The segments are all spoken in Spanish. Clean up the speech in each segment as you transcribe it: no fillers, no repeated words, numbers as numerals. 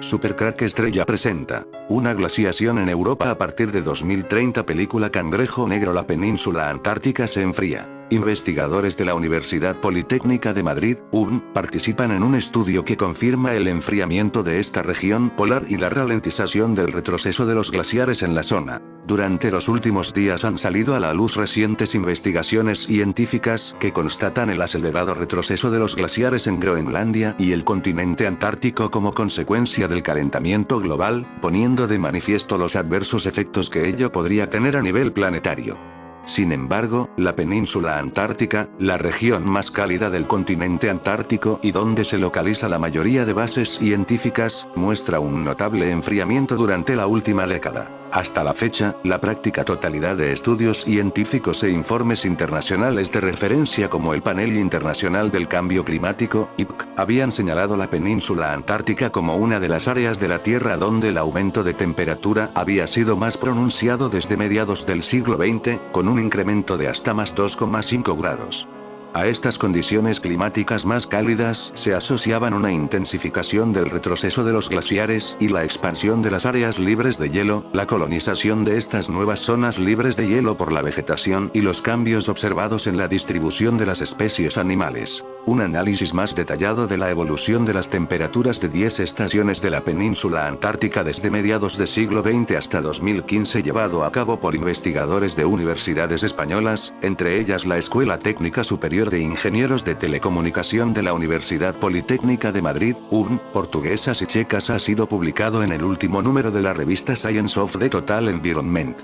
Supercrack Estrella presenta una glaciación en Europa a partir de 2030. Película Cangrejo Negro. La península antártica se enfría. Investigadores de la Universidad Politécnica de Madrid, UPM, participan en un estudio que confirma el enfriamiento de esta región polar y la ralentización del retroceso de los glaciares en la zona. Durante los últimos días han salido a la luz recientes investigaciones científicas que constatan el acelerado retroceso de los glaciares en Groenlandia y el continente antártico como consecuencia del calentamiento global, poniendo de manifiesto los adversos efectos que ello podría tener a nivel planetario. Sin embargo, la península antártica, la región más cálida del continente antártico y donde se localiza la mayoría de bases científicas, muestra un notable enfriamiento durante la última década. Hasta la fecha, la práctica totalidad de estudios científicos e informes internacionales de referencia como el Panel Internacional del Cambio Climático, IPCC, habían señalado la península antártica como una de las áreas de la Tierra donde el aumento de temperatura había sido más pronunciado desde mediados del siglo XX, con un incremento de hasta más 2,5 grados. A estas condiciones climáticas más cálidas se asociaban una intensificación del retroceso de los glaciares y la expansión de las áreas libres de hielo, la colonización de estas nuevas zonas libres de hielo por la vegetación y los cambios observados en la distribución de las especies animales. Un análisis más detallado de la evolución de las temperaturas de 10 estaciones de la península antártica desde mediados del siglo XX hasta 2015, llevado a cabo por investigadores de universidades españolas, entre ellas la Escuela Técnica Superior de Ingenieros de Telecomunicación de la Universidad Politécnica de Madrid, UPM, portuguesas y checas, ha sido publicado en el último número de la revista Science of the Total Environment.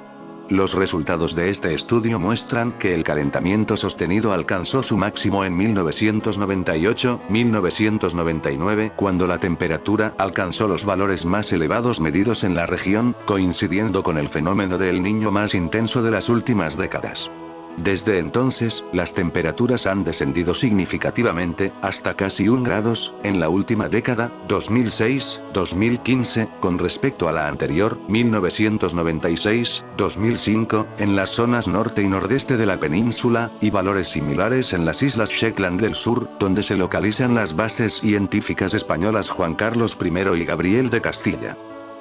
Los resultados de este estudio muestran que el calentamiento sostenido alcanzó su máximo en 1998-1999, cuando la temperatura alcanzó los valores más elevados medidos en la región, coincidiendo con el fenómeno del Niño más intenso de las últimas décadas. Desde entonces, las temperaturas han descendido significativamente, hasta casi 1 grado, en la última década, 2006-2015, con respecto a la anterior, 1996-2005, en las zonas norte y nordeste de la península, y valores similares en las islas Shetland del Sur, donde se localizan las bases científicas españolas Juan Carlos I y Gabriel de Castilla.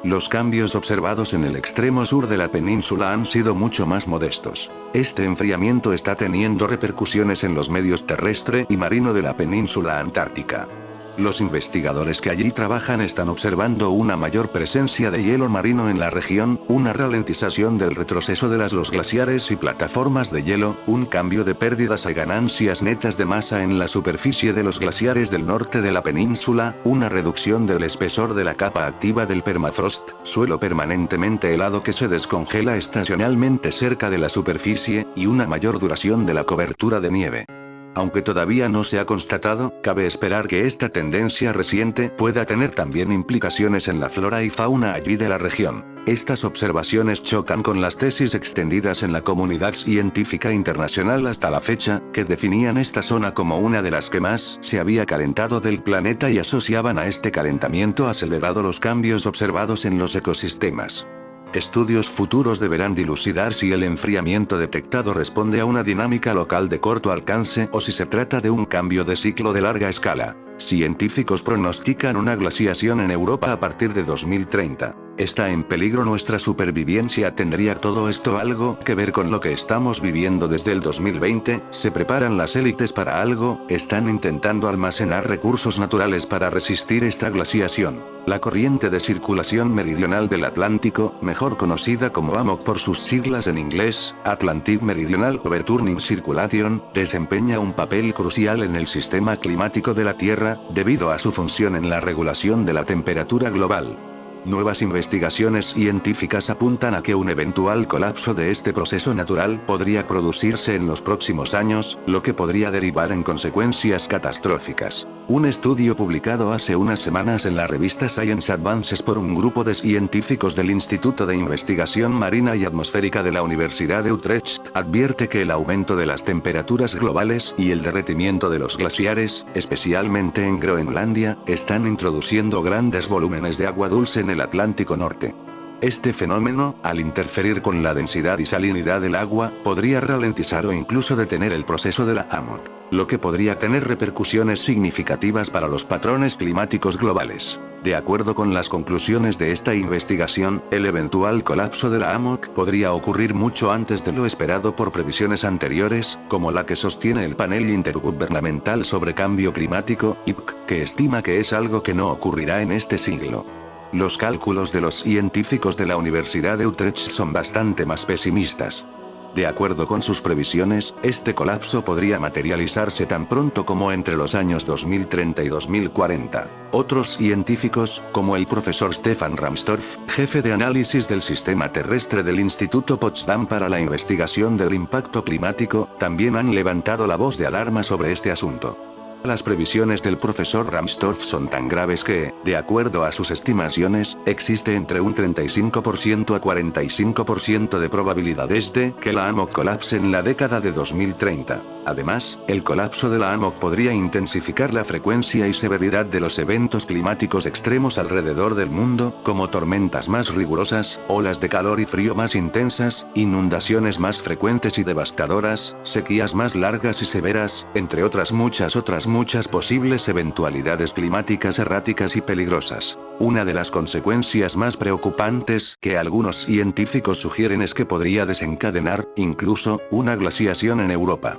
Los cambios observados en el extremo sur de la península han sido mucho más modestos. Este enfriamiento está teniendo repercusiones en los medios terrestre y marino de la península antártica. Los investigadores que allí trabajan están observando una mayor presencia de hielo marino en la región, una ralentización del retroceso de los glaciares y plataformas de hielo, un cambio de pérdidas a ganancias netas de masa en la superficie de los glaciares del norte de la península, una reducción del espesor de la capa activa del permafrost, suelo permanentemente helado que se descongela estacionalmente cerca de la superficie, y una mayor duración de la cobertura de nieve. Aunque todavía no se ha constatado, cabe esperar que esta tendencia reciente pueda tener también implicaciones en la flora y fauna allí de la región. Estas observaciones chocan con las tesis extendidas en la comunidad científica internacional hasta la fecha, que definían esta zona como una de las que más se había calentado del planeta y asociaban a este calentamiento acelerado los cambios observados en los ecosistemas. Estudios futuros deberán dilucidar si el enfriamiento detectado responde a una dinámica local de corto alcance o si se trata de un cambio de ciclo de larga escala. Científicos pronostican una glaciación en Europa a partir de 2030. ¿Está en peligro nuestra supervivencia? ¿Tendría todo esto algo que ver con lo que estamos viviendo desde el 2020? ¿Se preparan las élites para algo? ¿Están intentando almacenar recursos naturales para resistir esta glaciación? La corriente de circulación meridional del Atlántico, mejor conocida como AMOC por sus siglas en inglés, Atlantic Meridional Overturning Circulation, desempeña un papel crucial en el sistema climático de la Tierra, debido a su función en la regulación de la temperatura global. Nuevas investigaciones científicas apuntan a que un eventual colapso de este proceso natural podría producirse en los próximos años, lo que podría derivar en consecuencias catastróficas. Un estudio publicado hace unas semanas en la revista Science Advances por un grupo de científicos del Instituto de Investigación Marina y Atmosférica de la Universidad de Utrecht advierte que el aumento de las temperaturas globales y el derretimiento de los glaciares, especialmente en Groenlandia, están introduciendo grandes volúmenes de agua dulce en el Atlántico Norte. Este fenómeno, al interferir con la densidad y salinidad del agua, podría ralentizar o incluso detener el proceso de la AMOC, lo que podría tener repercusiones significativas para los patrones climáticos globales. De acuerdo con las conclusiones de esta investigación, el eventual colapso de la AMOC podría ocurrir mucho antes de lo esperado por previsiones anteriores, como la que sostiene el Panel Intergubernamental sobre Cambio Climático, IPCC, que estima que es algo que no ocurrirá en este siglo. Los cálculos de los científicos de la Universidad de Utrecht son bastante más pesimistas. De acuerdo con sus previsiones, este colapso podría materializarse tan pronto como entre los años 2030 y 2040. Otros científicos, como el profesor Stefan Rahmstorf, jefe de análisis del sistema terrestre del Instituto Potsdam para la investigación del impacto climático, también han levantado la voz de alarma sobre este asunto. Las previsiones del profesor Rahmstorf son tan graves que, de acuerdo a sus estimaciones, existe entre un 35% a 45% de probabilidades de que la AMOC colapse en la década de 2030. Además, el colapso de la AMOC podría intensificar la frecuencia y severidad de los eventos climáticos extremos alrededor del mundo, como tormentas más rigurosas, olas de calor y frío más intensas, inundaciones más frecuentes y devastadoras, sequías más largas y severas, entre otras muchas posibles eventualidades climáticas erráticas y peligrosas. Una de las consecuencias más preocupantes que algunos científicos sugieren es que podría desencadenar, incluso, una glaciación en Europa.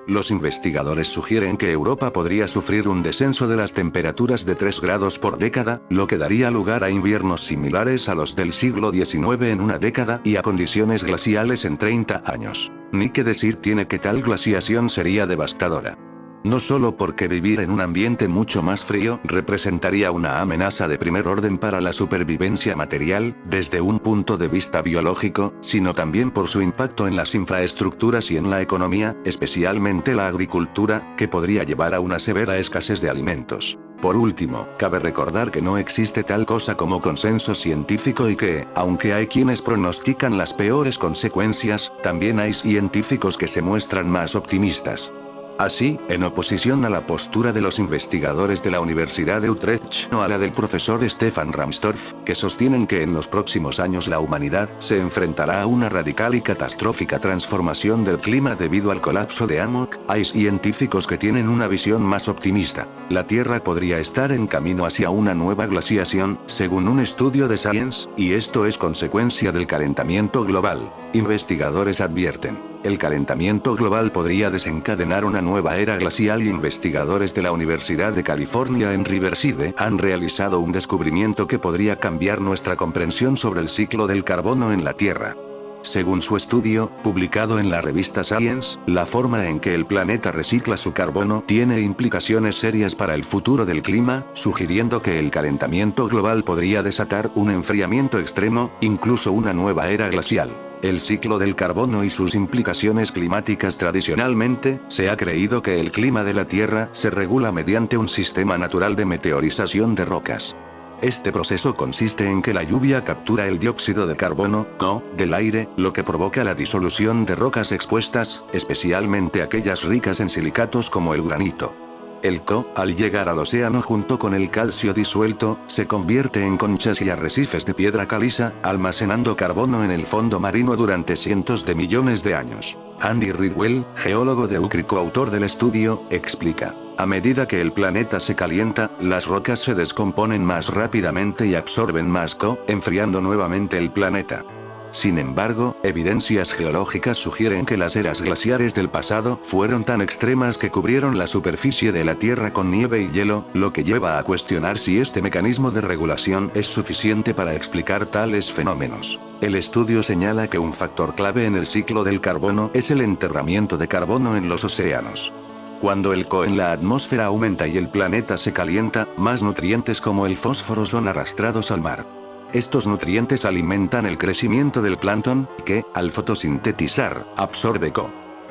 Los investigadores sugieren que Europa podría sufrir un descenso de las temperaturas de 3 grados por década, lo que daría lugar a inviernos similares a los del siglo XIX en una década y a condiciones glaciales en 30 años. Ni que decir tiene que tal glaciación sería devastadora. No solo porque vivir en un ambiente mucho más frío representaría una amenaza de primer orden para la supervivencia material, desde un punto de vista biológico, sino también por su impacto en las infraestructuras y en la economía, especialmente la agricultura, que podría llevar a una severa escasez de alimentos. Por último, cabe recordar que no existe tal cosa como consenso científico y que, aunque hay quienes pronostican las peores consecuencias, también hay científicos que se muestran más optimistas. Así, en oposición a la postura de los investigadores de la Universidad de Utrecht o a la del profesor Stefan Rahmstorf, que sostienen que en los próximos años la humanidad se enfrentará a una radical y catastrófica transformación del clima debido al colapso de AMOC, hay científicos que tienen una visión más optimista. La Tierra podría estar en camino hacia una nueva glaciación, según un estudio de Science, y esto es consecuencia del calentamiento global. Investigadores advierten. El calentamiento global podría desencadenar una nueva era glacial y investigadores de la Universidad de California en Riverside han realizado un descubrimiento que podría cambiar nuestra comprensión sobre el ciclo del carbono en la Tierra. Según su estudio, publicado en la revista Science, la forma en que el planeta recicla su carbono tiene implicaciones serias para el futuro del clima, sugiriendo que el calentamiento global podría desatar un enfriamiento extremo, incluso una nueva era glacial. El ciclo del carbono y sus implicaciones climáticas. Tradicionalmente, se ha creído que el clima de la Tierra se regula mediante un sistema natural de meteorización de rocas. Este proceso consiste en que la lluvia captura el dióxido de carbono, CO, del aire, lo que provoca la disolución de rocas expuestas, especialmente aquellas ricas en silicatos como el granito. El CO, al llegar al océano junto con el calcio disuelto, se convierte en conchas y arrecifes de piedra caliza, almacenando carbono en el fondo marino durante cientos de millones de años. Andy Ridwell, geólogo de UCRI, coautor del estudio, explica. A medida que el planeta se calienta, las rocas se descomponen más rápidamente y absorben más CO, enfriando nuevamente el planeta. Sin embargo, evidencias geológicas sugieren que las eras glaciares del pasado fueron tan extremas que cubrieron la superficie de la Tierra con nieve y hielo, lo que lleva a cuestionar si este mecanismo de regulación es suficiente para explicar tales fenómenos. El estudio señala que un factor clave en el ciclo del carbono es el enterramiento de carbono en los océanos. Cuando el CO en la atmósfera aumenta y el planeta se calienta, más nutrientes como el fósforo son arrastrados al mar. Estos nutrientes alimentan el crecimiento del plancton, que, al fotosintetizar, absorbe CO.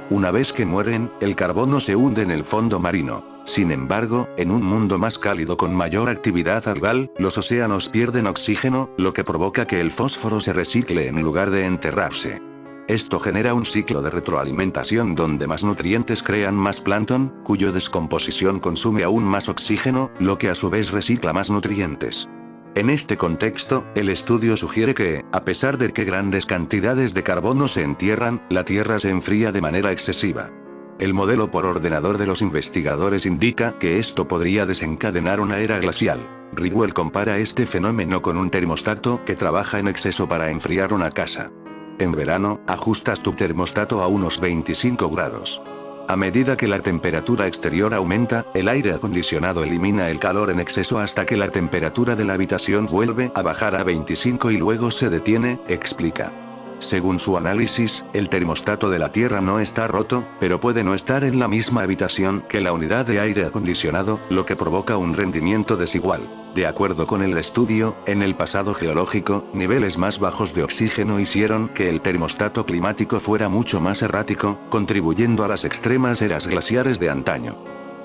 Una vez que mueren, el carbono se hunde en el fondo marino. Sin embargo, en un mundo más cálido con mayor actividad algal, los océanos pierden oxígeno, lo que provoca que el fósforo se recicle en lugar de enterrarse. Esto genera un ciclo de retroalimentación donde más nutrientes crean más plancton, cuya descomposición consume aún más oxígeno, lo que a su vez recicla más nutrientes. En este contexto, el estudio sugiere que, a pesar de que grandes cantidades de carbono se entierran, la Tierra se enfría de manera excesiva. El modelo por ordenador de los investigadores indica que esto podría desencadenar una era glacial. Riguel compara este fenómeno con un termostato que trabaja en exceso para enfriar una casa. En verano, ajustas tu termostato a unos 25 grados. A medida que la temperatura exterior aumenta, el aire acondicionado elimina el calor en exceso hasta que la temperatura de la habitación vuelve a bajar a 25 y luego se detiene, explica. Según su análisis, el termostato de la Tierra no está roto, pero puede no estar en la misma habitación que la unidad de aire acondicionado, lo que provoca un rendimiento desigual. De acuerdo con el estudio, en el pasado geológico, niveles más bajos de oxígeno hicieron que el termostato climático fuera mucho más errático, contribuyendo a las extremas eras glaciares de antaño.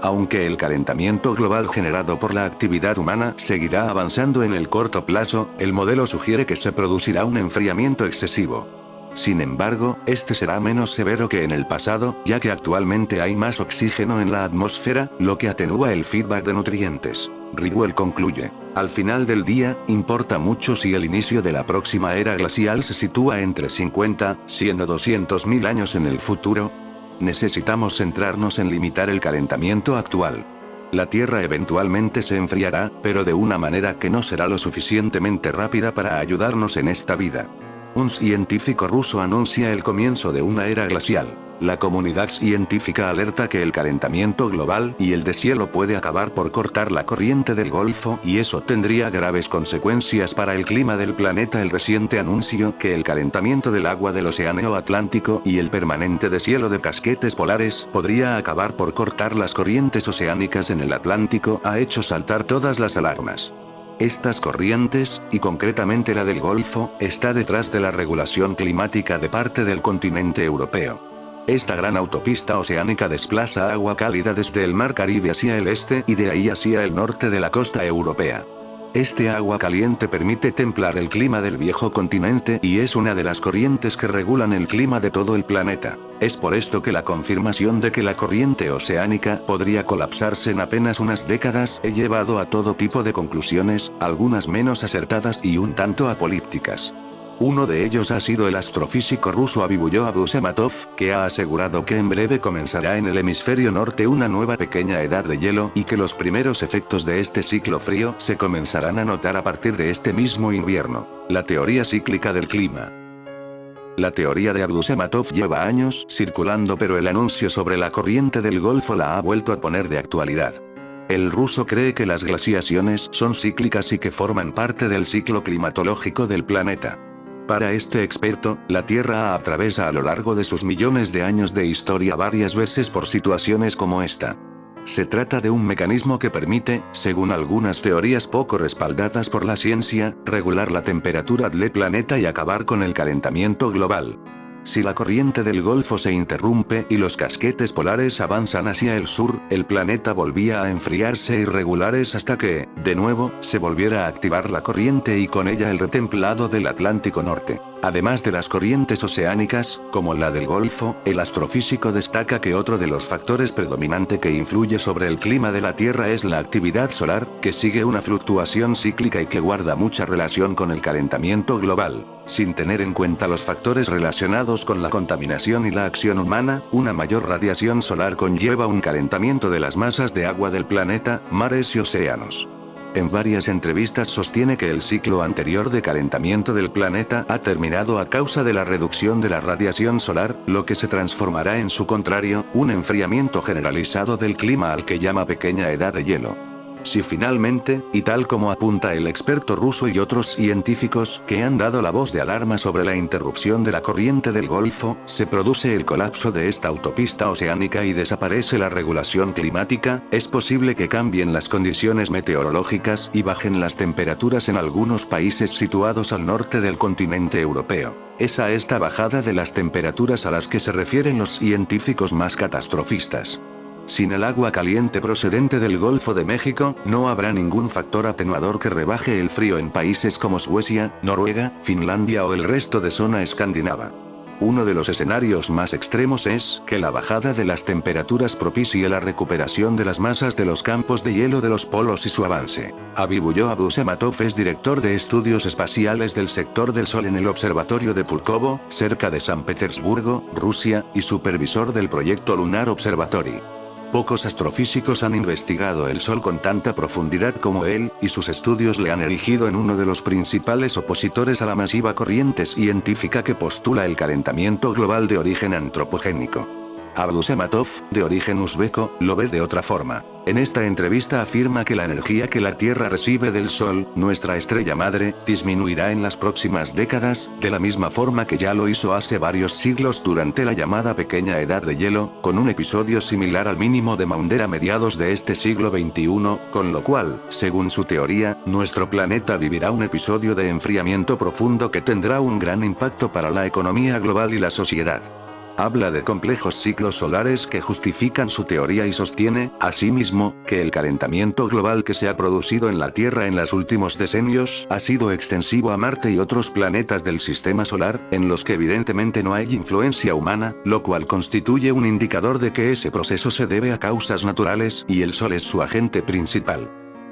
Aunque el calentamiento global generado por la actividad humana seguirá avanzando en el corto plazo, el modelo sugiere que se producirá un enfriamiento excesivo. Sin embargo, este será menos severo que en el pasado, ya que actualmente hay más oxígeno en la atmósfera, lo que atenúa el feedback de nutrientes. Riguel concluye. Al final del día, importa mucho si el inicio de la próxima era glacial se sitúa entre 50, 100 o 200.000 años en el futuro. Necesitamos centrarnos en limitar el calentamiento actual. La Tierra eventualmente se enfriará, pero de una manera que no será lo suficientemente rápida para ayudarnos en esta vida. Un científico ruso anuncia el comienzo de una era glacial. La comunidad científica alerta que el calentamiento global y el deshielo puede acabar por cortar la corriente del Golfo y eso tendría graves consecuencias para el clima del planeta. El reciente anuncio que el calentamiento del agua del Océano Atlántico y el permanente deshielo de casquetes polares podría acabar por cortar las corrientes oceánicas en el Atlántico ha hecho saltar todas las alarmas. Estas corrientes, y concretamente la del Golfo, está detrás de la regulación climática de parte del continente europeo. Esta gran autopista oceánica desplaza agua cálida desde el mar Caribe hacia el este y de ahí hacia el norte de la costa europea. Este agua caliente permite templar el clima del viejo continente y es una de las corrientes que regulan el clima de todo el planeta. Es por esto que la confirmación de que la corriente oceánica podría colapsarse en apenas unas décadas ha llevado a todo tipo de conclusiones, algunas menos acertadas y un tanto apocalípticas. Uno de ellos ha sido el astrofísico ruso Abiyuy Abdusamatov, que ha asegurado que en breve comenzará en el hemisferio norte una nueva pequeña edad de hielo y que los primeros efectos de este ciclo frío se comenzarán a notar a partir de este mismo invierno. La teoría cíclica del clima. La teoría de Abdusamatov lleva años circulando, pero el anuncio sobre la corriente del Golfo la ha vuelto a poner de actualidad. El ruso cree que las glaciaciones son cíclicas y que forman parte del ciclo climatológico del planeta. Para este experto, la Tierra atraviesa a lo largo de sus millones de años de historia varias veces por situaciones como esta. Se trata de un mecanismo que permite, según algunas teorías poco respaldadas por la ciencia, regular la temperatura del planeta y acabar con el calentamiento global. Si la corriente del Golfo se interrumpe y los casquetes polares avanzan hacia el sur, el planeta volvía a enfriarse irregulares hasta que, de nuevo, se volviera a activar la corriente y con ella el retemplado del Atlántico Norte. Además de las corrientes oceánicas, como la del Golfo, el astrofísico destaca que otro de los factores predominante que influye sobre el clima de la Tierra es la actividad solar, que sigue una fluctuación cíclica y que guarda mucha relación con el calentamiento global. Sin tener en cuenta los factores relacionados con la contaminación y la acción humana, una mayor radiación solar conlleva un calentamiento de las masas de agua del planeta, mares y océanos. En varias entrevistas sostiene que el ciclo anterior de calentamiento del planeta ha terminado a causa de la reducción de la radiación solar, lo que se transformará en su contrario, un enfriamiento generalizado del clima al que llama pequeña edad de hielo. Si finalmente, y tal como apunta el experto ruso y otros científicos que han dado la voz de alarma sobre la interrupción de la corriente del Golfo, se produce el colapso de esta autopista oceánica y desaparece la regulación climática, es posible que cambien las condiciones meteorológicas y bajen las temperaturas en algunos países situados al norte del continente europeo. Es a esta bajada de las temperaturas a las que se refieren los científicos más catastrofistas. Sin el agua caliente procedente del Golfo de México, no habrá ningún factor atenuador que rebaje el frío en países como Suecia, Noruega, Finlandia o el resto de zona escandinava. Uno de los escenarios más extremos es que la bajada de las temperaturas propicie la recuperación de las masas de los campos de hielo de los polos y su avance. Abibullo Abdusamatov es director de estudios espaciales del sector del Sol en el Observatorio de Pulkovo, cerca de San Petersburgo, Rusia, y supervisor del proyecto Lunar Observatory. Pocos astrofísicos han investigado el Sol con tanta profundidad como él, y sus estudios le han erigido en uno de los principales opositores a la masiva corriente científica que postula el calentamiento global de origen antropogénico. Abdusamatov, de origen uzbeko, lo ve de otra forma. En esta entrevista afirma que la energía que la Tierra recibe del Sol, nuestra estrella madre, disminuirá en las próximas décadas, de la misma forma que ya lo hizo hace varios siglos durante la llamada Pequeña Edad de Hielo, con un episodio similar al mínimo de Maunder a mediados de este siglo XXI, con lo cual, según su teoría, nuestro planeta vivirá un episodio de enfriamiento profundo que tendrá un gran impacto para la economía global y la sociedad. Habla de complejos ciclos solares que justifican su teoría y sostiene, asimismo, que el calentamiento global que se ha producido en la Tierra en los últimos decenios ha sido extensivo a Marte y otros planetas del sistema solar, en los que evidentemente no hay influencia humana, lo cual constituye un indicador de que ese proceso se debe a causas naturales y el Sol es su agente principal.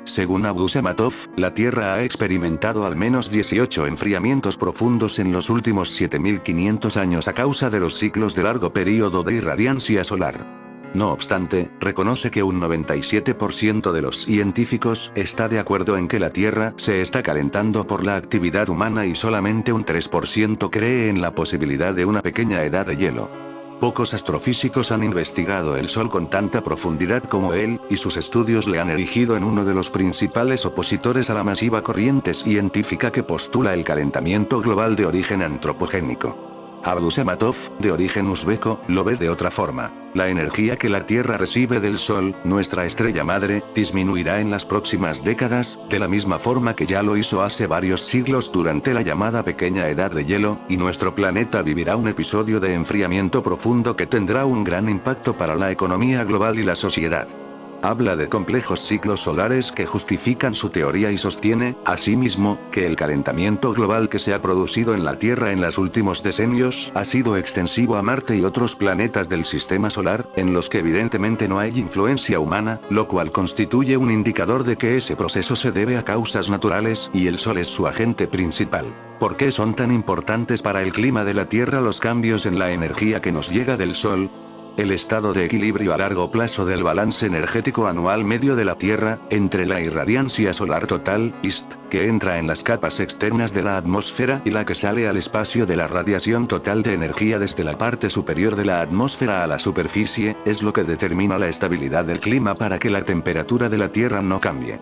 Según Abdusamatov, la Tierra ha experimentado al menos 18 enfriamientos profundos en los últimos 7500 años a causa de los ciclos de largo periodo de irradiancia solar. No obstante, reconoce que un 97% de los científicos está de acuerdo en que la Tierra se está calentando por la actividad humana y solamente un 3% cree en la posibilidad de una pequeña edad de hielo. Pocos astrofísicos han investigado el Sol con tanta profundidad como él, y sus estudios le han erigido en uno de los principales opositores a la masiva corriente científica que postula el calentamiento global de origen antropogénico. Abdusamatov, de origen uzbeko, lo ve de otra forma. La energía que la Tierra recibe del Sol, nuestra estrella madre, disminuirá en las próximas décadas, de la misma forma que ya lo hizo hace varios siglos durante la llamada Pequeña Edad de Hielo, y nuestro planeta vivirá un episodio de enfriamiento profundo que tendrá un gran impacto para la economía global y la sociedad. Habla de complejos ciclos solares que justifican su teoría y sostiene, asimismo, que el calentamiento global que se ha producido en la Tierra en los últimos decenios ha sido extensivo a Marte y otros planetas del sistema solar, en los que evidentemente no hay influencia humana, lo cual constituye un indicador de que ese proceso se debe a causas naturales y el Sol es su agente principal. ¿Por qué son tan importantes para el clima de la Tierra los cambios en la energía que nos llega del Sol? El estado de equilibrio a largo plazo del balance energético anual medio de la Tierra, entre la irradiancia solar total, IST, que entra en las capas externas de la atmósfera y la que sale al espacio de la radiación total de energía desde la parte superior de la atmósfera a la superficie, es lo que determina la estabilidad del clima para que la temperatura de la Tierra no cambie.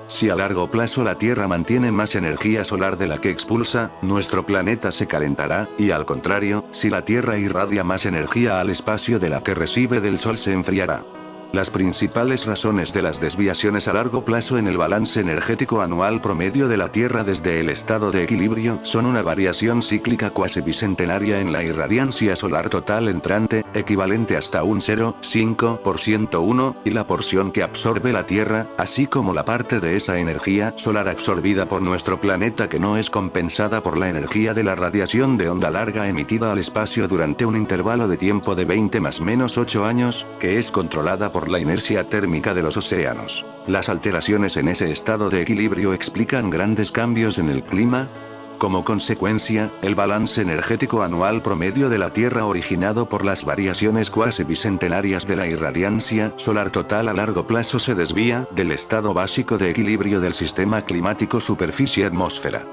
Si a largo plazo la Tierra mantiene más energía solar de la que expulsa, nuestro planeta se calentará, y al contrario, si la Tierra irradia más energía al espacio de la que recibe del Sol se enfriará. Las principales razones de las desviaciones a largo plazo en el balance energético anual promedio de la Tierra desde el estado de equilibrio son una variación cíclica cuasi bicentenaria en la irradiancia solar total entrante, equivalente hasta un 0,5% y la porción que absorbe la Tierra, así como la parte de esa energía solar absorbida por nuestro planeta que no es compensada por la energía de la radiación de onda larga emitida al espacio durante un intervalo de tiempo de 20 más menos 8 años, que es controlada por la inercia térmica de los océanos. Las alteraciones en ese estado de equilibrio explican grandes cambios en el clima. Como consecuencia, el balance energético anual promedio de la Tierra originado por las variaciones cuasi bicentenarias de la irradiancia solar total a largo plazo se desvía del estado básico de equilibrio del sistema climático superficie-atmósfera.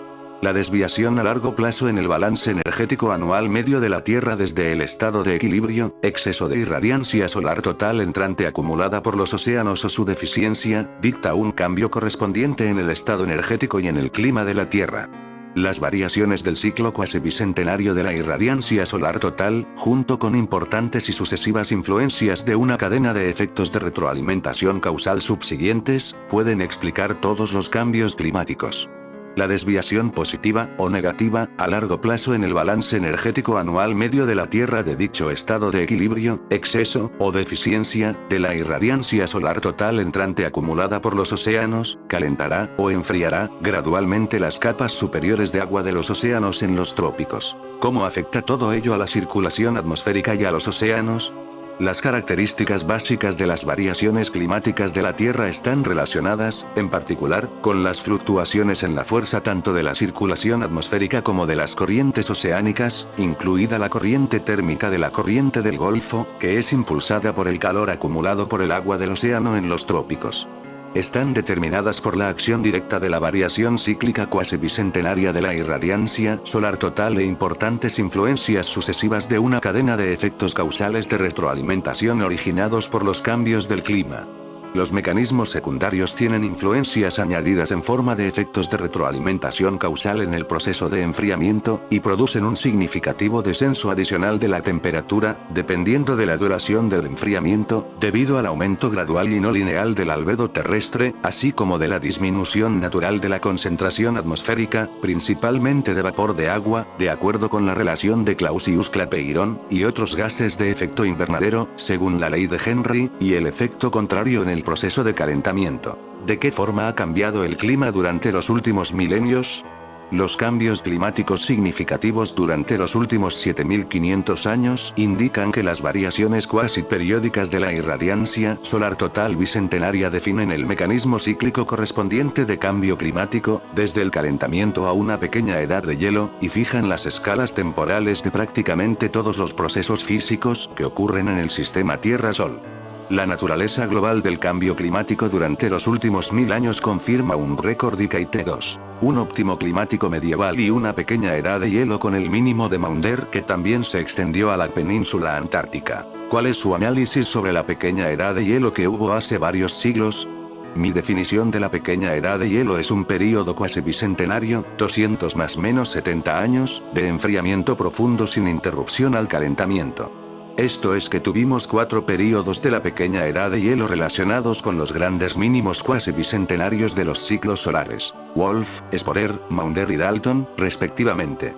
La desviación a largo plazo en el balance energético anual medio de la Tierra desde el estado de equilibrio, exceso de irradiancia solar total entrante acumulada por los océanos o su deficiencia, dicta un cambio correspondiente en el estado energético y en el clima de la Tierra. Las variaciones del ciclo cuasi bicentenario de la irradiancia solar total, junto con importantes y sucesivas influencias de una cadena de efectos de retroalimentación causal subsiguientes, pueden explicar todos los cambios climáticos. La desviación positiva, o negativa, a largo plazo en el balance energético anual medio de la Tierra de dicho estado de equilibrio, exceso, o deficiencia, de la irradiancia solar total entrante acumulada por los océanos, calentará, o enfriará, gradualmente las capas superiores de agua de los océanos en los trópicos. ¿Cómo afecta todo ello a la circulación atmosférica y a los océanos? Las características básicas de las variaciones climáticas de la Tierra están relacionadas, en particular, con las fluctuaciones en la fuerza tanto de la circulación atmosférica como de las corrientes oceánicas, incluida la corriente térmica de la corriente del Golfo, que es impulsada por el calor acumulado por el agua del océano en los trópicos. Están determinadas por la acción directa de la variación cíclica cuasi bicentenaria de la irradiancia solar total e importantes influencias sucesivas de una cadena de efectos causales de retroalimentación originados por los cambios del clima. Los mecanismos secundarios tienen influencias añadidas en forma de efectos de retroalimentación causal en el proceso de enfriamiento, y producen un significativo descenso adicional de la temperatura, dependiendo de la duración del enfriamiento, debido al aumento gradual y no lineal del albedo terrestre, así como de la disminución natural de la concentración atmosférica, principalmente de vapor de agua, de acuerdo con la relación de Clausius-Clapeyron, y otros gases de efecto invernadero, según la ley de Henry, y el efecto contrario en el proceso de calentamiento. ¿De qué forma ha cambiado el clima durante los últimos milenios? Los cambios climáticos significativos durante los últimos 7500 años indican que las variaciones cuasi periódicas de la irradiancia solar total bicentenaria definen el mecanismo cíclico correspondiente de cambio climático, desde el calentamiento a una pequeña edad de hielo, y fijan las escalas temporales de prácticamente todos los procesos físicos que ocurren en el sistema Tierra-Sol. La naturaleza global del cambio climático durante los últimos 1000 años confirma un récord IKT2, un óptimo climático medieval y una pequeña edad de hielo con el mínimo de Maunder que también se extendió a la península antártica. ¿Cuál es su análisis sobre la pequeña edad de hielo que hubo hace varios siglos? Mi definición de la pequeña edad de hielo es un período cuasi bicentenario, 200 más menos 70 años, de enfriamiento profundo sin interrupción al calentamiento. Esto es que tuvimos 4 períodos de la pequeña edad de hielo relacionados con los grandes mínimos cuasi bicentenarios de los ciclos solares, Wolf, Sporer, Maunder y Dalton, respectivamente.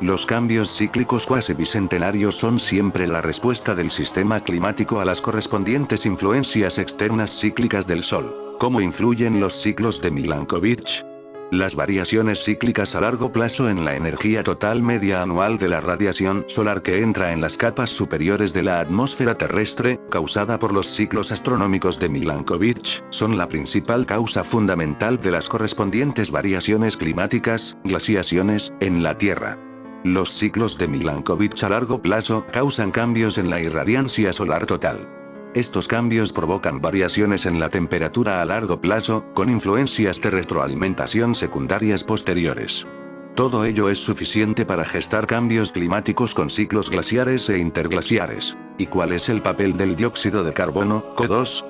Los cambios cíclicos cuasi bicentenarios son siempre la respuesta del sistema climático a las correspondientes influencias externas cíclicas del Sol. ¿Cómo influyen los ciclos de Milankovitch? Las variaciones cíclicas a largo plazo en la energía total media anual de la radiación solar que entra en las capas superiores de la atmósfera terrestre, causada por los ciclos astronómicos de Milankovitch, son la principal causa fundamental de las correspondientes variaciones climáticas, glaciaciones, en la Tierra. Los ciclos de Milankovitch a largo plazo causan cambios en la irradiancia solar total. Estos cambios provocan variaciones en la temperatura a largo plazo, con influencias de retroalimentación secundarias posteriores. Todo ello es suficiente para gestar cambios climáticos con ciclos glaciares e interglaciares. ¿Y cuál es el papel del dióxido de carbono, CO2?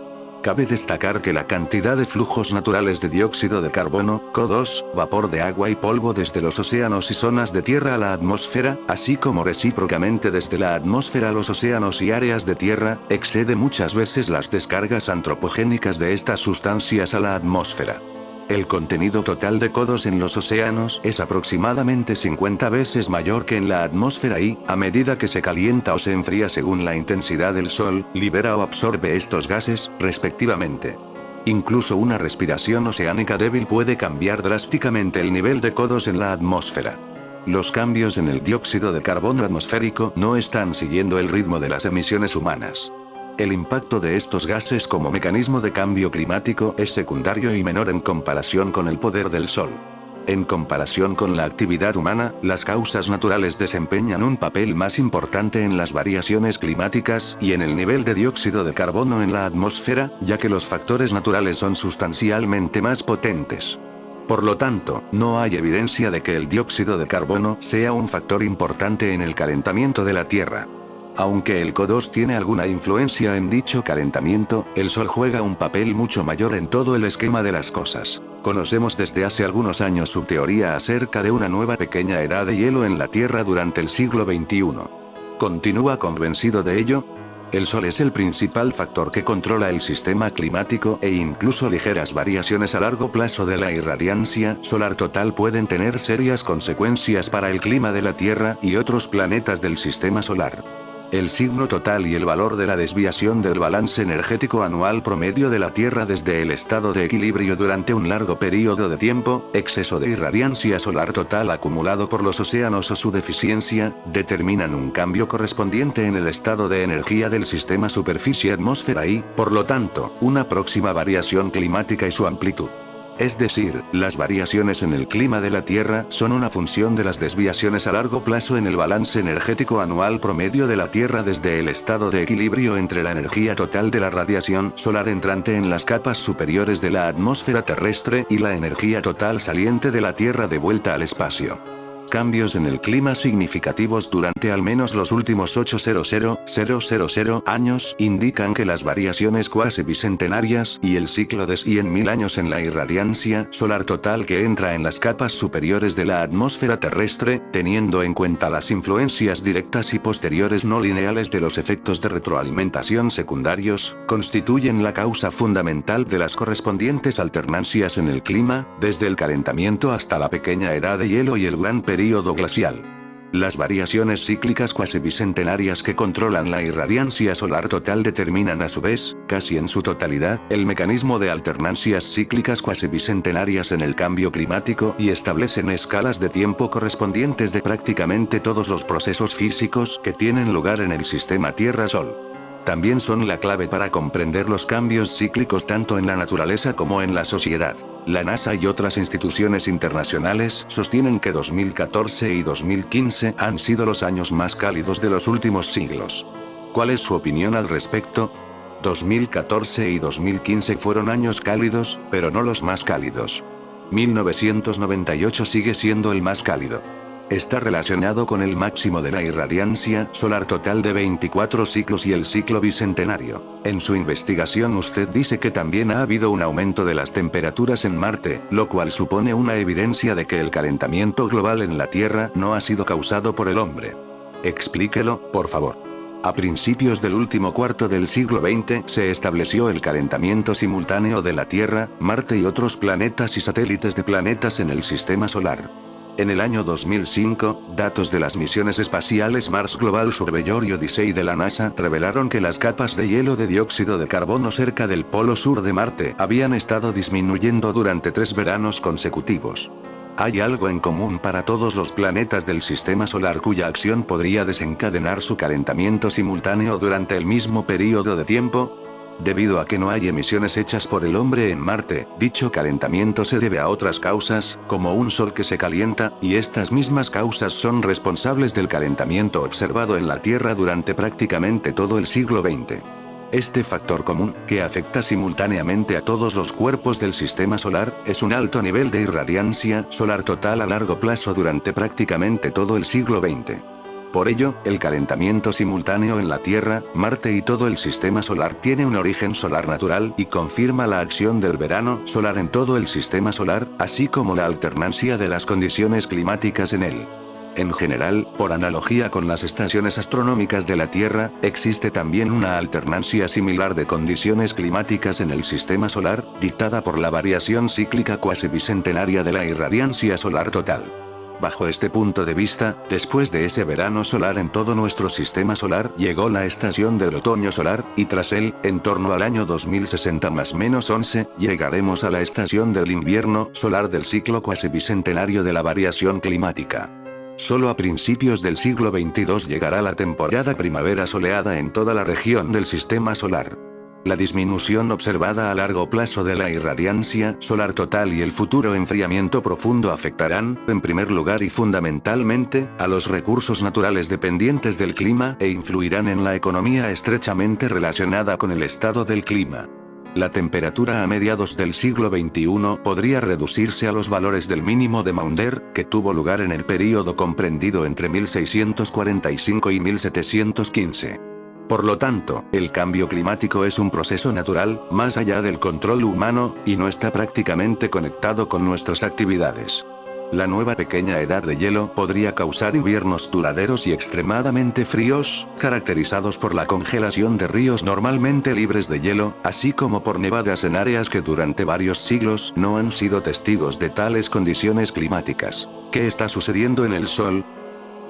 Cabe destacar que la cantidad de flujos naturales de dióxido de carbono, CO2, vapor de agua y polvo desde los océanos y zonas de tierra a la atmósfera, así como recíprocamente desde la atmósfera a los océanos y áreas de tierra, excede muchas veces las descargas antropogénicas de estas sustancias a la atmósfera. El contenido total de CO2 en los océanos es aproximadamente 50 veces mayor que en la atmósfera y, a medida que se calienta o se enfría según la intensidad del Sol, libera o absorbe estos gases, respectivamente. Incluso una respiración oceánica débil puede cambiar drásticamente el nivel de CO2 en la atmósfera. Los cambios en el dióxido de carbono atmosférico no están siguiendo el ritmo de las emisiones humanas. El impacto de estos gases como mecanismo de cambio climático es secundario y menor en comparación con el poder del Sol. En comparación con la actividad humana, las causas naturales desempeñan un papel más importante en las variaciones climáticas y en el nivel de dióxido de carbono en la atmósfera, ya que los factores naturales son sustancialmente más potentes. Por lo tanto, no hay evidencia de que el dióxido de carbono sea un factor importante en el calentamiento de la Tierra. Aunque el CO2 tiene alguna influencia en dicho calentamiento, el Sol juega un papel mucho mayor en todo el esquema de las cosas. Conocemos desde hace algunos años su teoría acerca de una nueva pequeña edad de hielo en la Tierra durante el siglo XXI. ¿Continúa convencido de ello? El Sol es el principal factor que controla el sistema climático e incluso ligeras variaciones a largo plazo de la irradiancia solar total pueden tener serias consecuencias para el clima de la Tierra y otros planetas del sistema solar. El signo total y el valor de la desviación del balance energético anual promedio de la Tierra desde el estado de equilibrio durante un largo periodo de tiempo, exceso de irradiancia solar total acumulado por los océanos o su deficiencia, determinan un cambio correspondiente en el estado de energía del sistema superficie-atmósfera y, por lo tanto, una próxima variación climática y su amplitud. Es decir, las variaciones en el clima de la Tierra son una función de las desviaciones a largo plazo en el balance energético anual promedio de la Tierra desde el estado de equilibrio entre la energía total de la radiación solar entrante en las capas superiores de la atmósfera terrestre y la energía total saliente de la Tierra de vuelta al espacio. Cambios en el clima significativos durante al menos los últimos 800,000 años indican que las variaciones cuasi bicentenarias y el ciclo de 100.000 años en la irradiancia solar total que entra en las capas superiores de la atmósfera terrestre, teniendo en cuenta las influencias directas y posteriores no lineales de los efectos de retroalimentación secundarios, constituyen la causa fundamental de las correspondientes alternancias en el clima, desde el calentamiento hasta la pequeña edad de hielo y el gran período glacial. Las variaciones cíclicas cuasi bicentenarias que controlan la irradiancia solar total determinan a su vez, casi en su totalidad, el mecanismo de alternancias cíclicas cuasi bicentenarias en el cambio climático y establecen escalas de tiempo correspondientes de prácticamente todos los procesos físicos que tienen lugar en el sistema Tierra-Sol. También son la clave para comprender los cambios cíclicos tanto en la naturaleza como en la sociedad. La NASA y otras instituciones internacionales sostienen que 2014 y 2015 han sido los años más cálidos de los últimos siglos. ¿Cuál es su opinión al respecto? 2014 y 2015 fueron años cálidos, pero no los más cálidos. 1998 sigue siendo el más cálido. Está relacionado con el máximo de la irradiancia solar total de 24 ciclos y el ciclo bicentenario. En su investigación usted dice que también ha habido un aumento de las temperaturas en Marte, lo cual supone una evidencia de que el calentamiento global en la Tierra no ha sido causado por el hombre. Explíquelo, por favor. A principios del último cuarto del siglo XX se estableció el calentamiento simultáneo de la Tierra, Marte y otros planetas y satélites de planetas en el sistema solar. En el año 2005, datos de las misiones espaciales Mars Global Surveyor y Odyssey de la NASA revelaron que las capas de hielo de dióxido de carbono cerca del polo sur de Marte habían estado disminuyendo durante 3 veranos consecutivos. ¿Hay algo en común para todos los planetas del sistema solar cuya acción podría desencadenar su calentamiento simultáneo durante el mismo periodo de tiempo? Debido a que no hay emisiones hechas por el hombre en Marte, dicho calentamiento se debe a otras causas, como un sol que se calienta, y estas mismas causas son responsables del calentamiento observado en la Tierra durante prácticamente todo el siglo XX. Este factor común, que afecta simultáneamente a todos los cuerpos del sistema solar, es un alto nivel de irradiancia solar total a largo plazo durante prácticamente todo el siglo XX. Por ello, el calentamiento simultáneo en la Tierra, Marte y todo el sistema solar tiene un origen solar natural y confirma la acción del verano solar en todo el sistema solar, así como la alternancia de las condiciones climáticas en él. En general, por analogía con las estaciones astronómicas de la Tierra, existe también una alternancia similar de condiciones climáticas en el sistema solar, dictada por la variación cíclica cuasi bicentenaria de la irradiancia solar total. Bajo este punto de vista, después de ese verano solar en todo nuestro sistema solar, llegó la estación del otoño solar, y tras él, en torno al año 2060 más menos 11, llegaremos a la estación del invierno solar del ciclo cuasi bicentenario de la variación climática. Solo a principios del siglo XXII llegará la temporada primavera soleada en toda la región del sistema solar. La disminución observada a largo plazo de la irradiancia solar total y el futuro enfriamiento profundo afectarán, en primer lugar y fundamentalmente, a los recursos naturales dependientes del clima e influirán en la economía estrechamente relacionada con el estado del clima. La temperatura a mediados del siglo XXI podría reducirse a los valores del mínimo de Maunder, que tuvo lugar en el período comprendido entre 1645 y 1715. Por lo tanto, el cambio climático es un proceso natural, más allá del control humano, y no está prácticamente conectado con nuestras actividades. La nueva pequeña edad de hielo podría causar inviernos duraderos y extremadamente fríos, caracterizados por la congelación de ríos normalmente libres de hielo, así como por nevadas en áreas que durante varios siglos no han sido testigos de tales condiciones climáticas. ¿Qué está sucediendo en el Sol?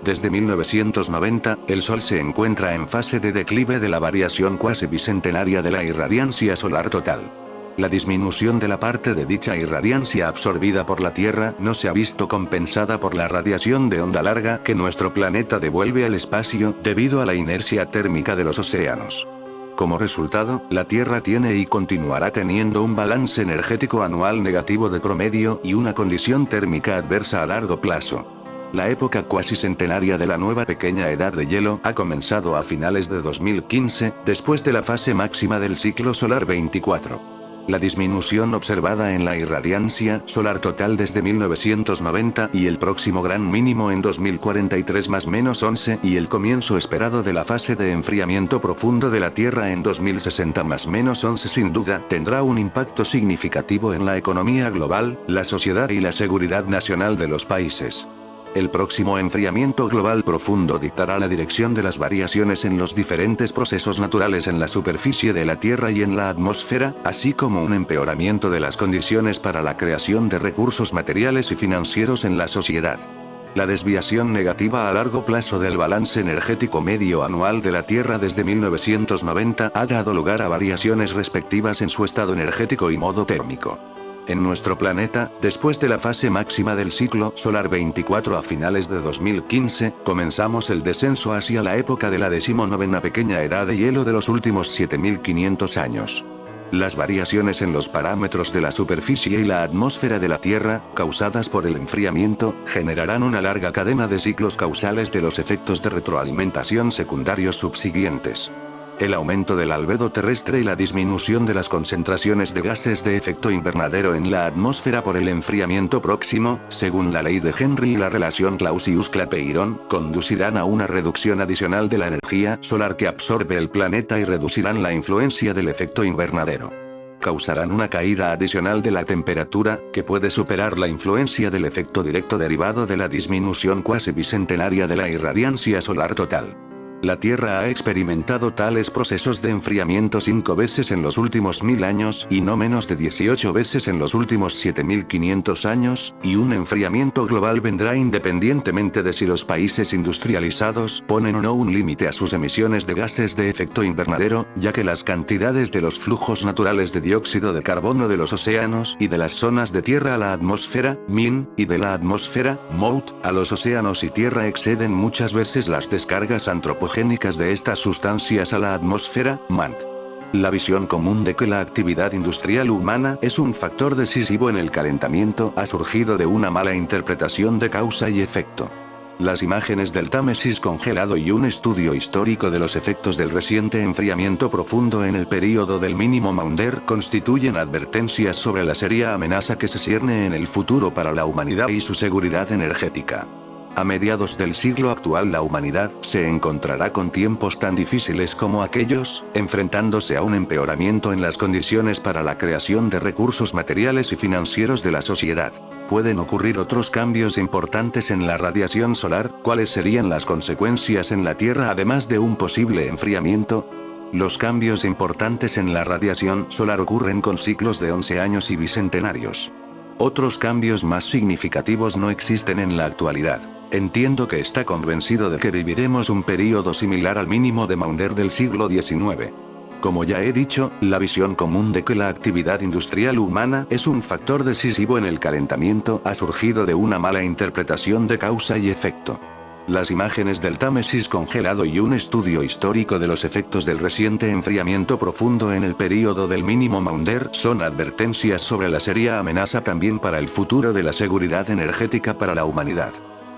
Desde 1990, el Sol se encuentra en fase de declive de la variación cuasi bicentenaria de la irradiancia solar total. La disminución de la parte de dicha irradiancia absorbida por la Tierra no se ha visto compensada por la radiación de onda larga que nuestro planeta devuelve al espacio debido a la inercia térmica de los océanos. Como resultado, la Tierra tiene y continuará teniendo un balance energético anual negativo de promedio y una condición térmica adversa a largo plazo. La época cuasi centenaria de la nueva pequeña edad de hielo ha comenzado a finales de 2015, después de la fase máxima del ciclo solar 24. La disminución observada en la irradiancia solar total desde 1990 y el próximo gran mínimo en 2043 +/-11 y el comienzo esperado de la fase de enfriamiento profundo de la Tierra en 2060 +/-11 sin duda tendrá un impacto significativo en la economía global, la sociedad y la seguridad nacional de los países. El próximo enfriamiento global profundo dictará la dirección de las variaciones en los diferentes procesos naturales en la superficie de la Tierra y en la atmósfera, así como un empeoramiento de las condiciones para la creación de recursos materiales y financieros en la sociedad. La desviación negativa a largo plazo del balance energético medio anual de la Tierra desde 1990 ha dado lugar a variaciones respectivas en su estado energético y modo térmico. En nuestro planeta, después de la fase máxima del ciclo solar 24 a finales de 2015, comenzamos el descenso hacia la época de la 19ª pequeña edad de hielo de los últimos 7500 años. Las variaciones en los parámetros de la superficie y la atmósfera de la Tierra, causadas por el enfriamiento, generarán una larga cadena de ciclos causales de los efectos de retroalimentación secundarios subsiguientes. El aumento del albedo terrestre y la disminución de las concentraciones de gases de efecto invernadero en la atmósfera por el enfriamiento próximo, según la ley de Henry y la relación Clausius-Clapeyron, conducirán a una reducción adicional de la energía solar que absorbe el planeta y reducirán la influencia del efecto invernadero. Causarán una caída adicional de la temperatura, que puede superar la influencia del efecto directo derivado de la disminución cuasi bicentenaria de la irradiancia solar total. La Tierra ha experimentado tales procesos de enfriamiento 5 veces en los últimos 1000 años y no menos de 18 veces en los últimos 7500 años, y un enfriamiento global vendrá independientemente de si los países industrializados ponen o no un límite a sus emisiones de gases de efecto invernadero, ya que las cantidades de los flujos naturales de dióxido de carbono de los océanos y de las zonas de tierra a la atmósfera, MIN, y de la atmósfera, MOUT, a los océanos y tierra exceden muchas veces las descargas antropogénicas de estas sustancias a la atmósfera, MANT. La visión común de que la actividad industrial humana es un factor decisivo en el calentamiento ha surgido de una mala interpretación de causa y efecto. Las imágenes del Támesis congelado y un estudio histórico de los efectos del reciente enfriamiento profundo en el período del mínimo Maunder constituyen advertencias sobre la seria amenaza que se cierne en el futuro para la humanidad y su seguridad energética. A mediados del siglo actual la humanidad se encontrará con tiempos tan difíciles como aquellos, enfrentándose a un empeoramiento en las condiciones para la creación de recursos materiales y financieros de la sociedad. Pueden ocurrir otros cambios importantes en la radiación solar. ¿Cuáles serían las consecuencias en la Tierra además de un posible enfriamiento? Los cambios importantes en la radiación solar ocurren con ciclos de 11 años y bicentenarios. Otros cambios más significativos no existen en la actualidad. Entiendo que está convencido de que viviremos un período similar al mínimo de Maunder del siglo XIX. Como ya he dicho, la visión común de que la actividad industrial humana es un factor decisivo en el calentamiento ha surgido de una mala interpretación de causa y efecto. Las imágenes del Támesis congelado y un estudio histórico de los efectos del reciente enfriamiento profundo en el período del mínimo Maunder son advertencias sobre la seria amenaza también para el futuro de la seguridad energética para la humanidad.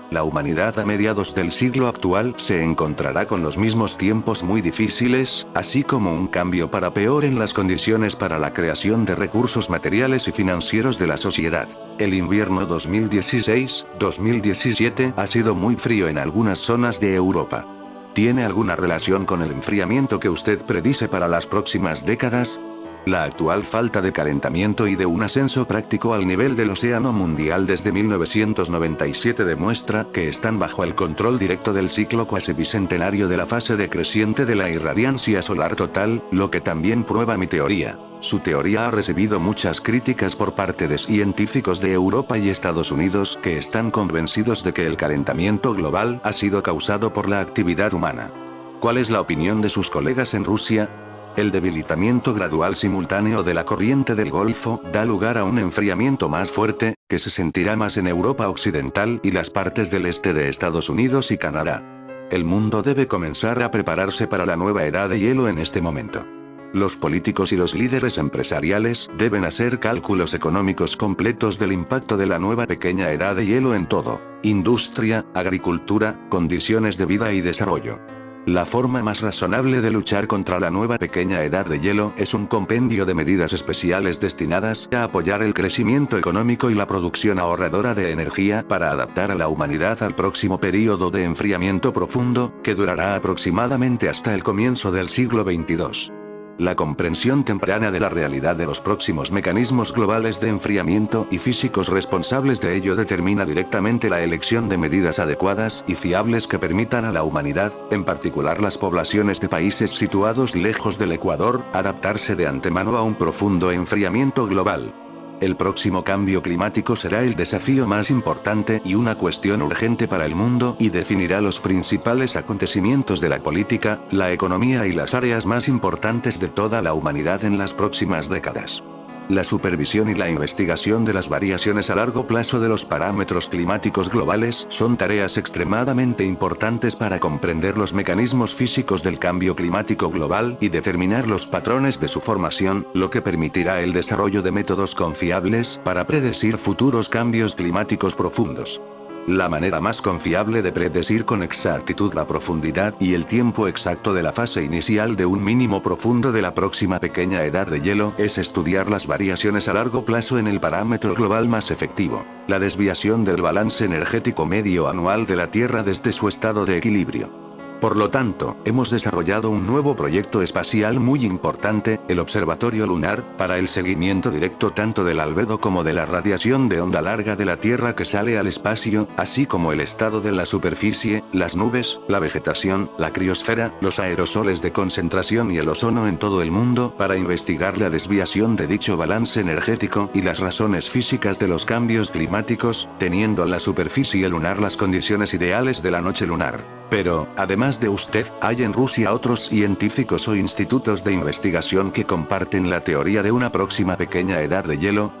La humanidad a mediados del siglo actual se encontrará con los mismos tiempos muy difíciles, así como un cambio para peor en las condiciones para la creación de recursos materiales y financieros de la sociedad. El invierno 2016-2017 ha sido muy frío en algunas zonas de Europa. ¿Tiene alguna relación con el enfriamiento que usted predice para las próximas décadas? La actual falta de calentamiento y de un ascenso práctico al nivel del océano mundial desde 1997 demuestra que están bajo el control directo del ciclo cuasi bicentenario de la fase decreciente de la irradiancia solar total, lo que también prueba mi teoría. Su teoría ha recibido muchas críticas por parte de científicos de Europa y Estados Unidos que están convencidos de que el calentamiento global ha sido causado por la actividad humana. ¿Cuál es la opinión de sus colegas en Rusia? El debilitamiento gradual simultáneo de la corriente del Golfo da lugar a un enfriamiento más fuerte, que se sentirá más en Europa Occidental y las partes del este de Estados Unidos y Canadá. El mundo debe comenzar a prepararse para la nueva era de hielo en este momento. Los políticos y los líderes empresariales deben hacer cálculos económicos completos del impacto de la nueva pequeña era de hielo en todo: industria, agricultura, condiciones de vida y desarrollo. La forma más razonable de luchar contra la nueva pequeña edad de hielo es un compendio de medidas especiales destinadas a apoyar el crecimiento económico y la producción ahorradora de energía para adaptar a la humanidad al próximo período de enfriamiento profundo, que durará aproximadamente hasta el comienzo del siglo XXII. La comprensión temprana de la realidad de los próximos mecanismos globales de enfriamiento y físicos responsables de ello determina directamente la elección de medidas adecuadas y fiables que permitan a la humanidad, en particular las poblaciones de países situados lejos del Ecuador, adaptarse de antemano a un profundo enfriamiento global. El próximo cambio climático será el desafío más importante y una cuestión urgente para el mundo y definirá los principales acontecimientos de la política, la economía y las áreas más importantes de toda la humanidad en las próximas décadas. La supervisión y la investigación de las variaciones a largo plazo de los parámetros climáticos globales son tareas extremadamente importantes para comprender los mecanismos físicos del cambio climático global y determinar los patrones de su formación, lo que permitirá el desarrollo de métodos confiables para predecir futuros cambios climáticos profundos. La manera más confiable de predecir con exactitud la profundidad y el tiempo exacto de la fase inicial de un mínimo profundo de la próxima pequeña edad de hielo es estudiar las variaciones a largo plazo en el parámetro global más efectivo, la desviación del balance energético medio anual de la Tierra desde su estado de equilibrio. Por lo tanto, hemos desarrollado un nuevo proyecto espacial muy importante, el Observatorio Lunar, para el seguimiento directo tanto del albedo como de la radiación de onda larga de la Tierra que sale al espacio, así como el estado de la superficie, las nubes, la vegetación, la criosfera, los aerosoles de concentración y el ozono en todo el mundo, para investigar la desviación de dicho balance energético y las razones físicas de los cambios climáticos, teniendo en la superficie lunar las condiciones ideales de la noche lunar. Pero, además de usted, hay en Rusia otros científicos o institutos de investigación que comparten la teoría de una próxima pequeña edad de hielo.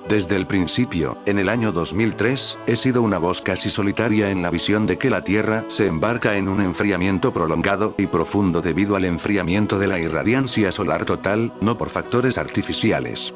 Desde el principio, en el año 2003, he sido una voz casi solitaria en la visión de que la Tierra se embarca en un enfriamiento prolongado y profundo debido al enfriamiento de la irradiancia solar total, no por factores artificiales.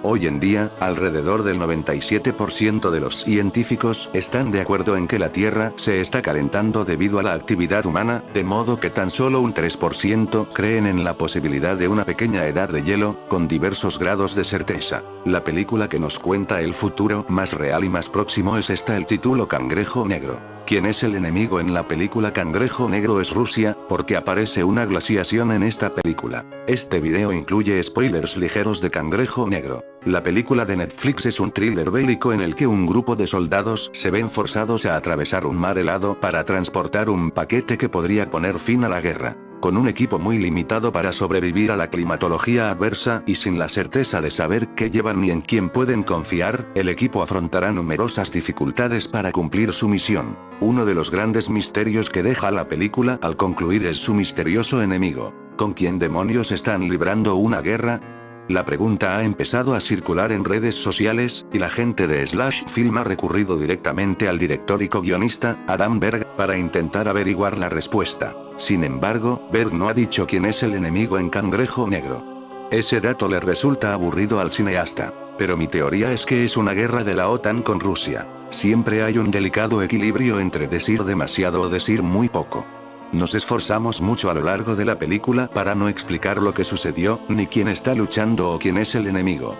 Hoy en día, alrededor del 97% de los científicos están de acuerdo en que la Tierra se está calentando debido a la actividad humana, de modo que tan solo un 3% creen en la posibilidad de una pequeña edad de hielo, con diversos grados de certeza. La película que nos cuenta el futuro más real y más próximo es esta: el título Cangrejo Negro. ¿Quién es el enemigo en la película Cangrejo Negro? Es Rusia, porque aparece una glaciación en esta película. Este video incluye spoilers ligeros de Cangrejo Negro. La película de Netflix es un thriller bélico en el que un grupo de soldados se ven forzados a atravesar un mar helado para transportar un paquete que podría poner fin a la guerra. Con un equipo muy limitado para sobrevivir a la climatología adversa y sin la certeza de saber qué llevan ni en quién pueden confiar, el equipo afrontará numerosas dificultades para cumplir su misión. Uno de los grandes misterios que deja la película al concluir es su misterioso enemigo. ¿Con quién demonios están librando una guerra? La pregunta ha empezado a circular en redes sociales, y la gente de Slash Film ha recurrido directamente al director y co-guionista, Adam Berg, para intentar averiguar la respuesta. Sin embargo, Berg no ha dicho quién es el enemigo en Cangrejo Negro. Ese dato le resulta aburrido al cineasta. Pero mi teoría es que es una guerra de la OTAN con Rusia. Siempre hay un delicado equilibrio entre decir demasiado o decir muy poco. Nos esforzamos mucho a lo largo de la película para no explicar lo que sucedió, ni quién está luchando o quién es el enemigo.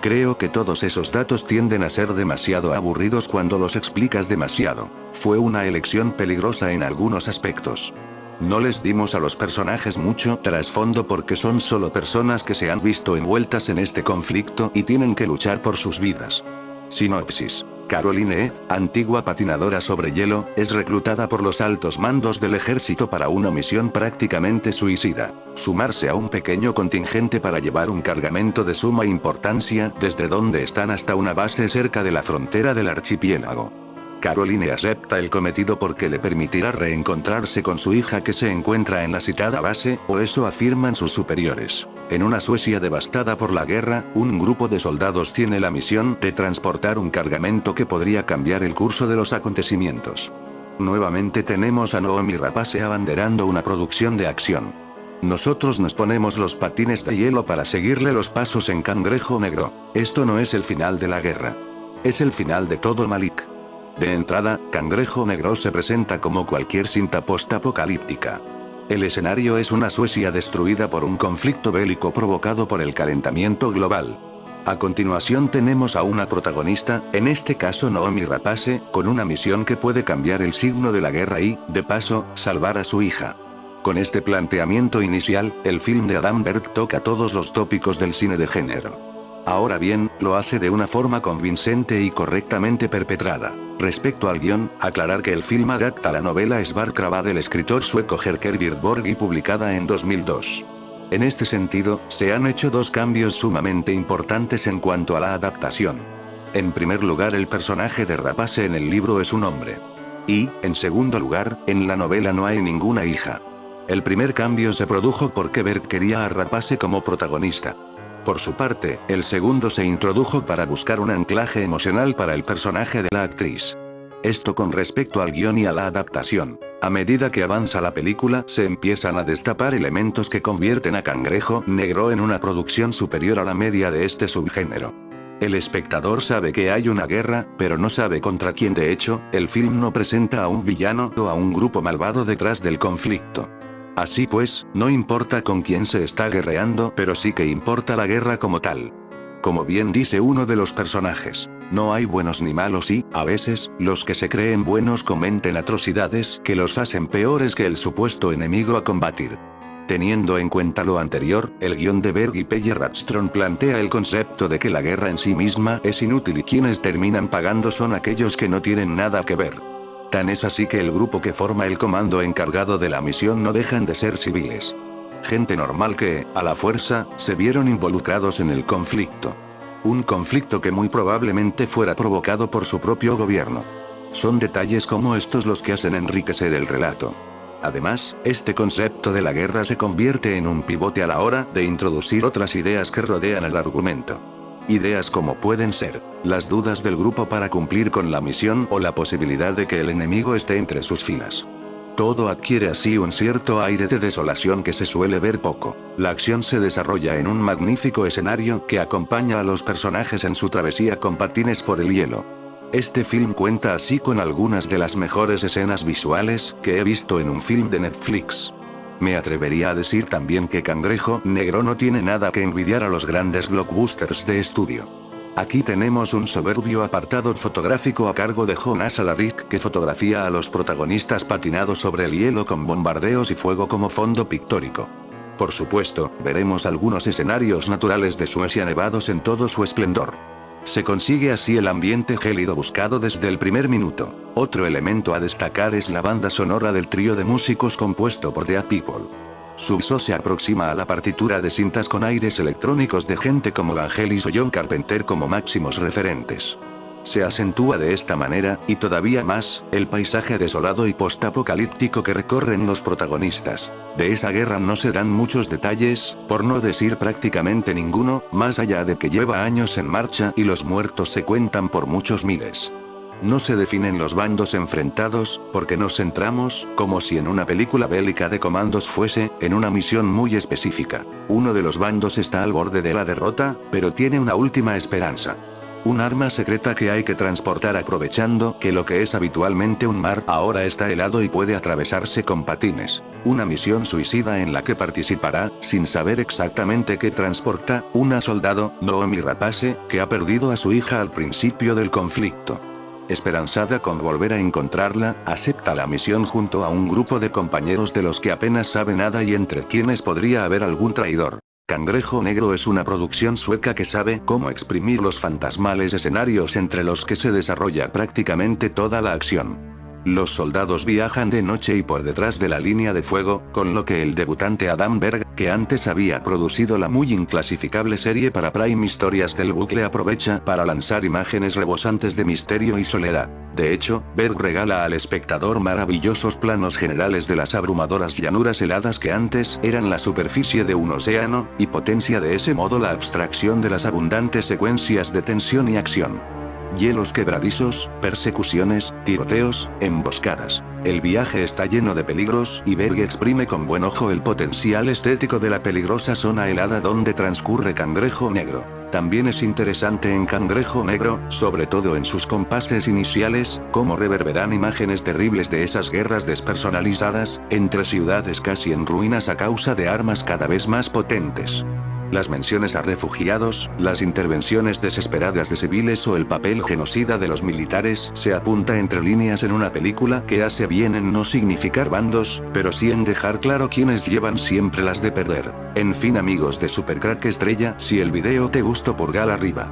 Creo que todos esos datos tienden a ser demasiado aburridos cuando los explicas demasiado. Fue una elección peligrosa en algunos aspectos. No les dimos a los personajes mucho trasfondo porque son solo personas que se han visto envueltas en este conflicto y tienen que luchar por sus vidas. Sinopsis. Caroline, antigua patinadora sobre hielo, es reclutada por los altos mandos del ejército para una misión prácticamente suicida: sumarse a un pequeño contingente para llevar un cargamento de suma importancia desde donde están hasta una base cerca de la frontera del archipiélago. Caroline acepta el cometido porque le permitirá reencontrarse con su hija que se encuentra en la citada base, o eso afirman sus superiores. En una Suecia devastada por la guerra, un grupo de soldados tiene la misión de transportar un cargamento que podría cambiar el curso de los acontecimientos. Nuevamente tenemos a Noomi Rapace abanderando una producción de acción. Nosotros nos ponemos los patines de hielo para seguirle los pasos en Cangrejo Negro. Esto no es el final de la guerra. Es el final de todo, Malik. De entrada, Cangrejo Negro se presenta como cualquier cinta post-apocalíptica. El escenario es una Suecia destruida por un conflicto bélico provocado por el calentamiento global. A continuación tenemos a una protagonista, en este caso Noomi Rapace, con una misión que puede cambiar el signo de la guerra y, de paso, salvar a su hija. Con este planteamiento inicial, el film de Adam Berg toca todos los tópicos del cine de género. Ahora bien, lo hace de una forma convincente y correctamente perpetrada. Respecto al guión, aclarar que el film adapta la novela Svarkrava del escritor sueco Jerker Birborg y publicada en 2002. En este sentido, se han hecho dos cambios sumamente importantes en cuanto a la adaptación. En primer lugar, el personaje de Rapace en el libro es un hombre. Y, en segundo lugar, en la novela no hay ninguna hija. El primer cambio se produjo porque Berg quería a Rapace como protagonista. Por su parte, el segundo se introdujo para buscar un anclaje emocional para el personaje de la actriz. Esto con respecto al guión y a la adaptación. A medida que avanza la película, se empiezan a destapar elementos que convierten a Cangrejo Negro en una producción superior a la media de este subgénero. El espectador sabe que hay una guerra, pero no sabe contra quién. De hecho, el film no presenta a un villano o a un grupo malvado detrás del conflicto. Así pues, no importa con quién se está guerreando, pero sí que importa la guerra como tal. Como bien dice uno de los personajes, no hay buenos ni malos y, a veces, los que se creen buenos cometen atrocidades que los hacen peores que el supuesto enemigo a combatir. Teniendo en cuenta lo anterior, el guión de Berg y Pelle Radström plantea el concepto de que la guerra en sí misma es inútil y quienes terminan pagando son aquellos que no tienen nada que ver. Tan es así que el grupo que forma el comando encargado de la misión no dejan de ser civiles. Gente normal que, a la fuerza, se vieron involucrados en el conflicto. Un conflicto que muy probablemente fuera provocado por su propio gobierno. Son detalles como estos los que hacen enriquecer el relato. Además, este concepto de la guerra se convierte en un pivote a la hora de introducir otras ideas que rodean el argumento. Ideas como pueden ser, las dudas del grupo para cumplir con la misión o la posibilidad de que el enemigo esté entre sus filas. Todo adquiere así un cierto aire de desolación que se suele ver poco. La acción se desarrolla en un magnífico escenario que acompaña a los personajes en su travesía con patines por el hielo. Este film cuenta así con algunas de las mejores escenas visuales que he visto en un film de Netflix. Me atrevería a decir también que Cangrejo Negro no tiene nada que envidiar a los grandes blockbusters de estudio. Aquí tenemos un soberbio apartado fotográfico a cargo de Jonas Alaric que fotografía a los protagonistas patinados sobre el hielo con bombardeos y fuego como fondo pictórico. Por supuesto, veremos algunos escenarios naturales de Suecia nevados en todo su esplendor. Se consigue así el ambiente gélido buscado desde el primer minuto. Otro elemento a destacar es la banda sonora del trío de músicos compuesto por The People. Su uso se aproxima a la partitura de cintas con aires electrónicos de gente como Vangelis o John Carpenter como máximos referentes. Se acentúa de esta manera, y todavía más, el paisaje desolado y postapocalíptico que recorren los protagonistas. De esa guerra no se dan muchos detalles, por no decir prácticamente ninguno, más allá de que lleva años en marcha y los muertos se cuentan por muchos miles. No se definen los bandos enfrentados, porque nos centramos, como si en una película bélica de comandos fuese, en una misión muy específica. Uno de los bandos está al borde de la derrota, pero tiene una última esperanza. Un arma secreta que hay que transportar aprovechando que lo que es habitualmente un mar ahora está helado y puede atravesarse con patines. Una misión suicida en la que participará, sin saber exactamente qué transporta, una soldado, Noomi Rapace, que ha perdido a su hija al principio del conflicto. Esperanzada con volver a encontrarla, acepta la misión junto a un grupo de compañeros de los que apenas sabe nada y entre quienes podría haber algún traidor. Cangrejo Negro es una producción sueca que sabe cómo exprimir los fantasmales escenarios entre los que se desarrolla prácticamente toda la acción. Los soldados viajan de noche y por detrás de la línea de fuego, con lo que el debutante Adam Berg, que antes había producido la muy inclasificable serie para Prime Historias del Bucle, aprovecha para lanzar imágenes rebosantes de misterio y soledad. De hecho, Berg regala al espectador maravillosos planos generales de las abrumadoras llanuras heladas que antes eran la superficie de un océano, y potencia de ese modo la abstracción de las abundantes secuencias de tensión y acción. Hielos quebradizos, persecuciones, tiroteos, emboscadas. El viaje está lleno de peligros y Berg exprime con buen ojo el potencial estético de la peligrosa zona helada donde transcurre Cangrejo Negro. También es interesante en Cangrejo Negro, sobre todo en sus compases iniciales, cómo reverberan imágenes terribles de esas guerras despersonalizadas, entre ciudades casi en ruinas a causa de armas cada vez más potentes. Las menciones a refugiados, las intervenciones desesperadas de civiles o el papel genocida de los militares se apunta entre líneas en una película que hace bien en no significar bandos, pero sí en dejar claro quiénes llevan siempre las de perder. En fin amigos de Supercrack Estrella, si el video te gustó pulgar arriba.